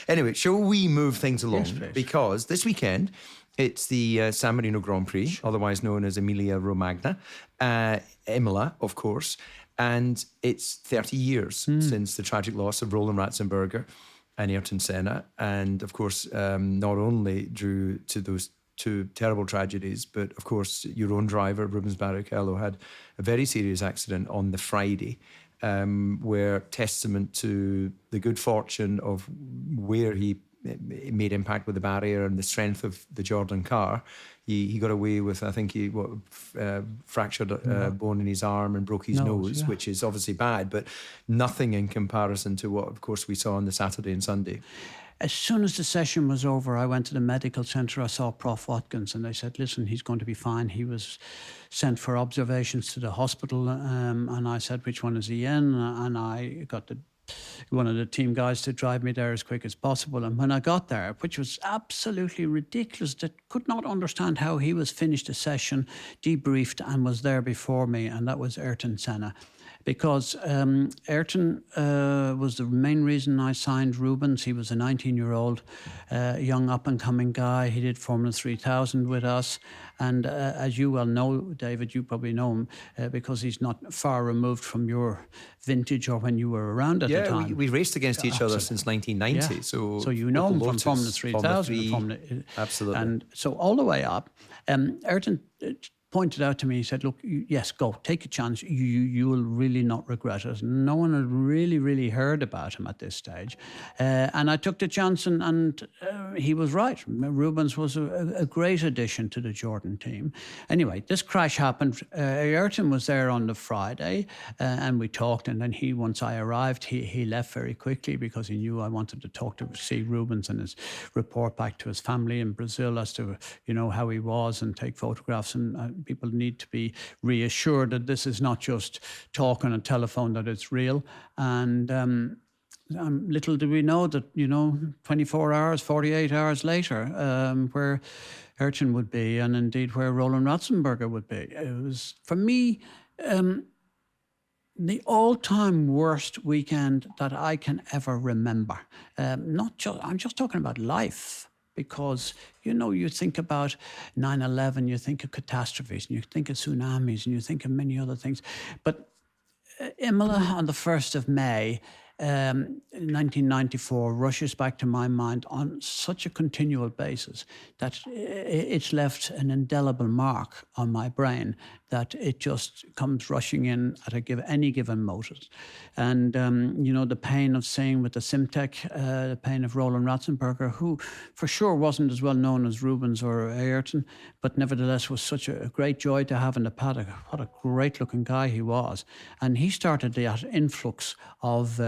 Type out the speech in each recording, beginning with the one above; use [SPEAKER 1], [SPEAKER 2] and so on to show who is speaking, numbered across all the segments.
[SPEAKER 1] Anyway, shall we move things along?
[SPEAKER 2] Yes, please.
[SPEAKER 1] Because this weekend, it's the San Marino Grand Prix, otherwise known as Emilia-Romagna, Imola, of course. And it's 30 years since the tragic loss of Roland Ratzenberger and Ayrton Senna. And, of course, not only due to those two terrible tragedies, but, of course, your own driver, Rubens Barrichello, had a very serious accident on the Friday, where testament to the good fortune of where he made impact with the barrier and the strength of the Jordan car. He got away with, I think, fractured a bone in his arm and broke his nose, which is obviously bad, but nothing in comparison to what, of course, we saw on the Saturday and Sunday.
[SPEAKER 2] As soon as the session was over, I went to the medical centre. I saw Prof. Watkins, and they said, listen, he's going to be fine. He was sent for observations to the hospital, and I said, which one is he in? And I got one of the team guys to drive me there as quick as possible. And when I got there, which was absolutely ridiculous, that could not understand how he was finished a session, debriefed, and was there before me, and that was Ayrton Senna. Because Ayrton was the main reason I signed Rubens. He was a 19-year-old young up-and-coming guy. He did Formula 3000 with us. And as you well know, David, you probably know him because he's not far removed from your vintage or when you were around at the time.
[SPEAKER 1] Yeah, we raced against each other since 1990.
[SPEAKER 2] Yeah.
[SPEAKER 1] So
[SPEAKER 2] you know him from Formula 3000.
[SPEAKER 1] Absolutely.
[SPEAKER 2] And so all the way up, Ayrton pointed out to me, he said, look, yes, go, take a chance. You will really not regret it. No one had really heard about him at this stage. And I took the chance and he was right. Rubens was a great addition to the Jordan team. Anyway, this crash happened. Ayrton was there on the Friday and we talked, and then once I arrived, he left very quickly because he knew I wanted to see Rubens and his report back to his family in Brazil as to, how he was and take photographs, and people need to be reassured that this is not just talk on a telephone, that it's real. And little do we know that, 24 hours, 48 hours later, where Ayrton would be, and indeed where Roland Ratzenberger would be. It was, for me, the all-time worst weekend that I can ever remember. I'm just talking about life. Because, you think about 9/11, you think of catastrophes, and you think of tsunamis, and you think of many other things. But Imola on the 1st of May, 1994, rushes back to my mind on such a continual basis that it's left an indelible mark on my brain, that it just comes rushing in at any given moment. And, the pain of seeing with the Simtek, the pain of Roland Ratzenberger, who for sure wasn't as well known as Rubens or Ayrton, but nevertheless was such a great joy to have in the paddock. What a great looking guy he was. And he started that influx of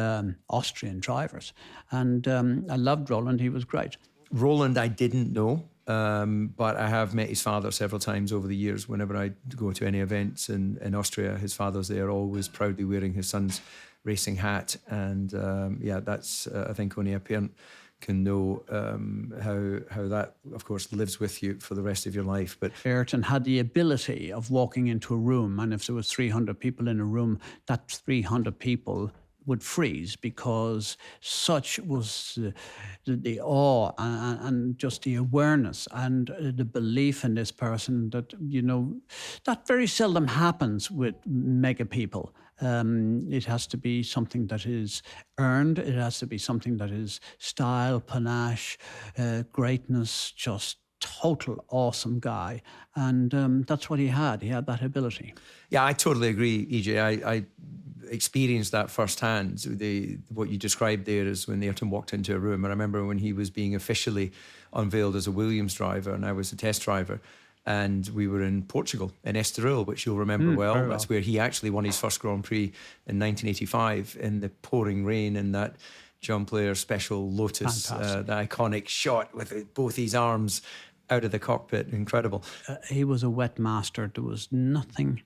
[SPEAKER 2] Austrian drivers. And I loved Roland, he was great.
[SPEAKER 1] Roland I didn't know. But I have met his father several times over the years. Whenever I go to any events in Austria, his father's there, always proudly wearing his son's racing hat. And that's, I think only a parent can know how that, of course, lives with you for the rest of your life. But
[SPEAKER 2] Ayrton had the ability of walking into a room, and if there was 300 people in a room, that 300 people would freeze, because such was the awe and just the awareness and the belief in this person that, that very seldom happens with mega people. It has to be something that is earned. It has to be something that is style, panache, greatness, just total awesome guy. And that's what he had. He had that ability.
[SPEAKER 1] Yeah, I totally agree, EJ. I experienced that firsthand. What you described there is when Ayrton walked into a room. I remember when he was being officially unveiled as a Williams driver and I was a test driver, and we were in Portugal, in Estoril, which you'll remember well. That's where he actually won his first Grand Prix in 1985 in the pouring rain in that John Player special Lotus, the iconic shot with both his arms out of the cockpit. Incredible.
[SPEAKER 2] He was a wet master. There was nothing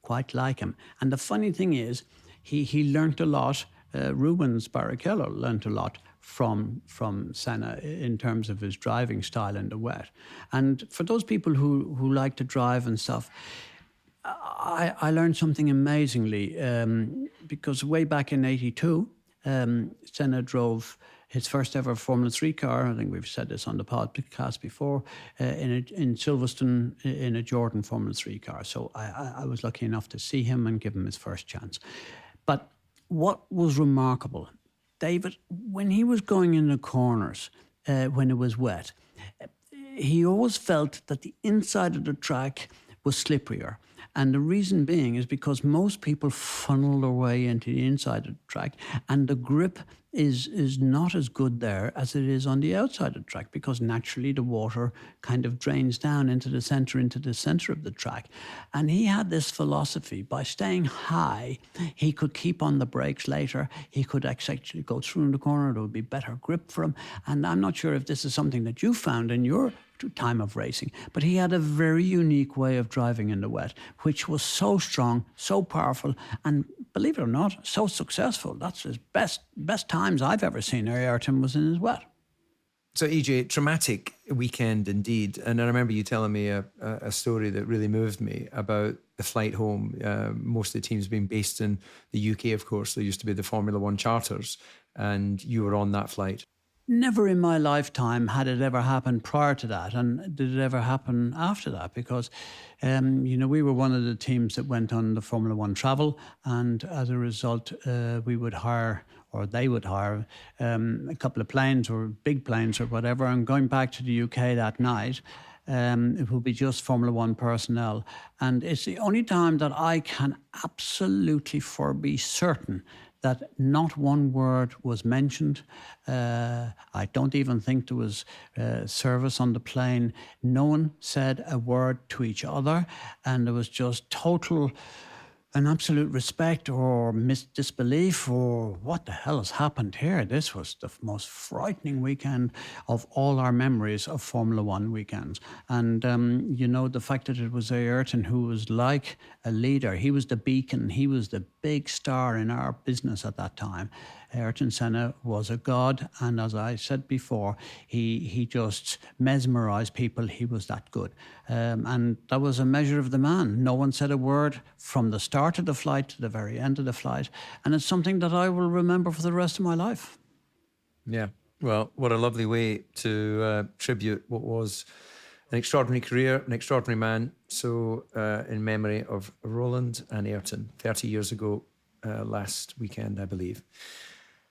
[SPEAKER 2] quite like him. And the funny thing is, he learnt a lot. Rubens Barrichello learnt a lot from Senna in terms of his driving style in the wet. And for those people who like to drive and stuff, I learned something amazingly because way back in '82, Senna drove his first ever Formula 3 car. I think we've said this on the podcast before, in Silverstone in a Jordan Formula 3 car. So I was lucky enough to see him and give him his first chance. But what was remarkable, David, when he was going in the corners, when it was wet, he always felt that the inside of the track was slipperier. And the reason being is because most people funnel their way into the inside of the track, and the grip is not as good there as it is on the outside of the track, because naturally the water kind of drains down into the center of the track. And he had this philosophy: by staying high, he could keep on the brakes later. He could actually go through in the corner. There would be better grip for him. And I'm not sure if this is something that you found in your time of racing, but he had a very unique way of driving in the wet, which was so strong, so powerful, and believe it or not, so successful. That's his best times I've ever seen Ayrton was in his wet.
[SPEAKER 1] So EJ, traumatic weekend indeed. And I remember you telling me a story that really moved me about the flight home. Most of the teams being based in the UK, of course. There used to be the Formula One charters, and you were on that flight.
[SPEAKER 2] Never in my lifetime had it ever happened prior to that, and did it ever happen after that, because we were one of the teams that went on the Formula One travel, and as a result we would hire, or they would hire, a couple of planes or big planes or whatever, and going back to the UK that night, it will be just Formula One personnel. And it's the only time that I can absolutely be certain that not one word was mentioned. I don't even think there was service on the plane. No one said a word to each other, and there was just total and absolute respect or disbelief, or what the hell has happened here? This was the most frightening weekend of all our memories of Formula One weekends. And, the fact that it was Ayrton who was like a leader, he was the beacon, he was the big star in our business at that time. Ayrton Senna was a god, and as I said before, he just mesmerized people. He was that good. And that was a measure of the man. No one said a word from the start of the flight to the very end of the flight. And it's something that I will remember for the rest of my life.
[SPEAKER 1] Yeah, well, what a lovely way to tribute what was an extraordinary career, an extraordinary man. So in memory of Roland and Ayrton, 30 years ago, last weekend, I believe.